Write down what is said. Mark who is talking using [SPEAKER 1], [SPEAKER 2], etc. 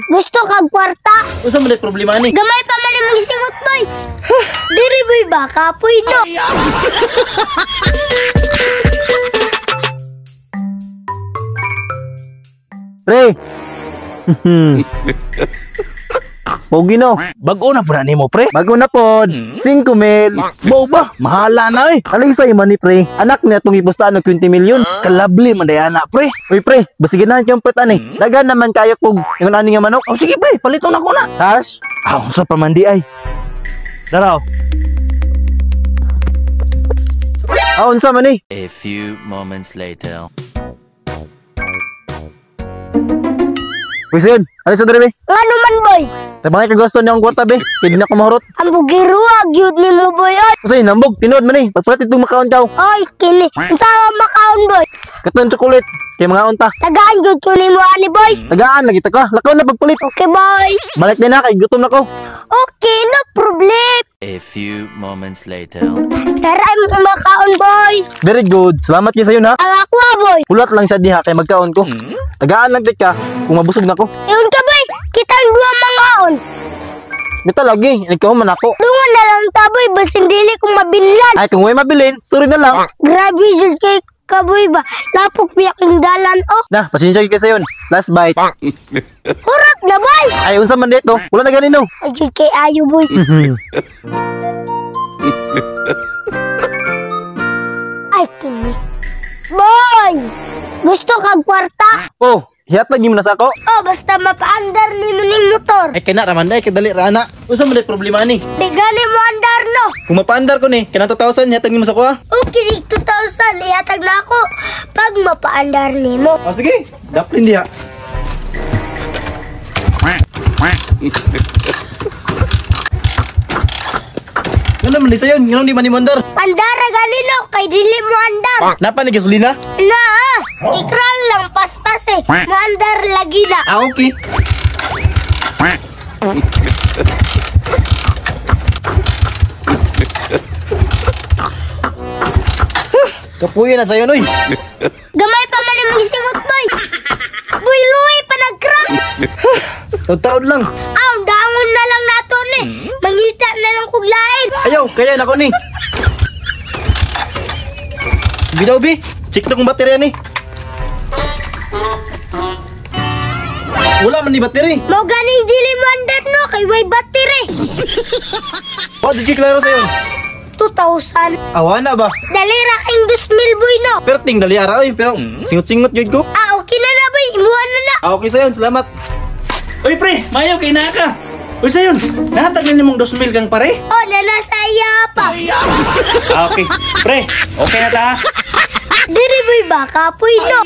[SPEAKER 1] Gusto kag kwarta?
[SPEAKER 2] Usa man problema ni?
[SPEAKER 1] Gamay pa man imong singot boy. Diri boy ba kapoy no?
[SPEAKER 3] Pre. Pogi no.
[SPEAKER 2] Bag-o na pura nimo pre.
[SPEAKER 3] Bago na pod. 5,000.
[SPEAKER 2] Bo ba? Mahala na eh.
[SPEAKER 3] Aling sa'yo man ni pre. Anak niya itong ipustaan ng 20 million.
[SPEAKER 2] Kalabli man dayana pre.
[SPEAKER 3] Uy pre, basigin na yung putan eh. Dagan naman kayo kog yung ani nga manok.
[SPEAKER 2] Oh sige pre, palito na ko na.
[SPEAKER 3] Hash.
[SPEAKER 2] Sa pamandi ay. Daraw.
[SPEAKER 3] Unsa man eh.
[SPEAKER 4] A few moments later.
[SPEAKER 3] Uy siyod, alis sa dere be.
[SPEAKER 1] Ngano man boy?
[SPEAKER 3] Tabangay ka gusto niyang kwarta be. Pwede na kumahurot.
[SPEAKER 1] Ang bugiruwag yun ni mo boy oy.
[SPEAKER 3] Usay, nambog, tinood man eh. Pagpalit itong makaon kaw.
[SPEAKER 1] Oy, kini. Unsa makaon boy?
[SPEAKER 3] Katon chocolate. Kaya mga unta.
[SPEAKER 1] Tagaan jud ko nimo ani boy.
[SPEAKER 3] Tagaan, lagi ta ka. Lakaw na pagpalit.
[SPEAKER 1] Okay boy.
[SPEAKER 3] Balik din na kay gutom na ko.
[SPEAKER 1] Okay, no problem.
[SPEAKER 4] A few moments later.
[SPEAKER 1] Tara mo makaon boy.
[SPEAKER 3] Very good. Salamat kayo sa'yo na.
[SPEAKER 1] Ang ako boy.
[SPEAKER 3] Pulat lang sa diha kay magkaon ko. Tagaan lang dit ka. Kung mabusog na ko.
[SPEAKER 1] Iyon ka boy. Kitang duwa mangaon.
[SPEAKER 3] Bita lagi. Ikaw man ako.
[SPEAKER 1] Lungan na lang ta boy. Basin dili kong mabinlan.
[SPEAKER 3] Ay, kung may mabilin, sorry na lang.
[SPEAKER 1] Grabe jud kay kaboy ba. Lapok piyak ng dalan oh.
[SPEAKER 3] Na, pasensya kayo sa'yo. Last bite.
[SPEAKER 1] Hurak na boy.
[SPEAKER 3] Ay, unsa man dito? Wala na ganino.
[SPEAKER 1] Ay jud kay ayo boy. Ay kini. Boy. Gusto kag kwarta?
[SPEAKER 3] Oh, hiyatag niyo na sa ako.
[SPEAKER 1] Oh, basta mapaandar ni mo ning motor.
[SPEAKER 3] Ay, kaya na, raman ay, kadali, rana.
[SPEAKER 2] Usa man problema ni?
[SPEAKER 1] Di gani mo andar no.
[SPEAKER 3] Kung mapaandar ko ni, kaya 2,000, hiyatag niyo sa ako ha.
[SPEAKER 1] Okay, 2,000 ihatag na ako pag mapaandar ni mo.
[SPEAKER 3] Oh, sige. Daplin diha. Ano naman di sa'yo? Ganun di man ni Mondar.
[SPEAKER 1] Andara gani no, kay dili mo andar.
[SPEAKER 3] Napa ni gasolina?
[SPEAKER 1] Na, ikran lang paspas eh. Mo andar lagi na.
[SPEAKER 3] Ah, okay. Kapuya na sa'yo, Noy.
[SPEAKER 1] Gamay pa man imong singot boy. Boy luy pa nag-crack.
[SPEAKER 3] Taon lang.
[SPEAKER 1] Aw, dangon na lang nato ni. Mangita na lang kog lain.
[SPEAKER 3] Ayaw, kaya na ko ni. Bidaw, Bi. Check na kung baterya ni. Wala man ni battery.
[SPEAKER 1] Mo ganing dili mo andar no, kay way battery.
[SPEAKER 3] Oh, di klaro sa'yo.
[SPEAKER 1] 2,000.
[SPEAKER 3] Awa na ba?
[SPEAKER 1] Dali ra king 2,000 boy no.
[SPEAKER 3] Pero ting dali ara, oy. Pero singot-singot yun ko.
[SPEAKER 1] Ah, okay na na boy. Imuhan na na.
[SPEAKER 3] Ah, okay sa'yo. Salamat.
[SPEAKER 2] Uy pre, mayo kay naka. Uy sayon, nahatag na nimong 2,000 kang pare.
[SPEAKER 1] Oh, nanasaya pa.
[SPEAKER 2] Okay. Pre, okay na ta ha?
[SPEAKER 1] Diri boy ba kapoy no.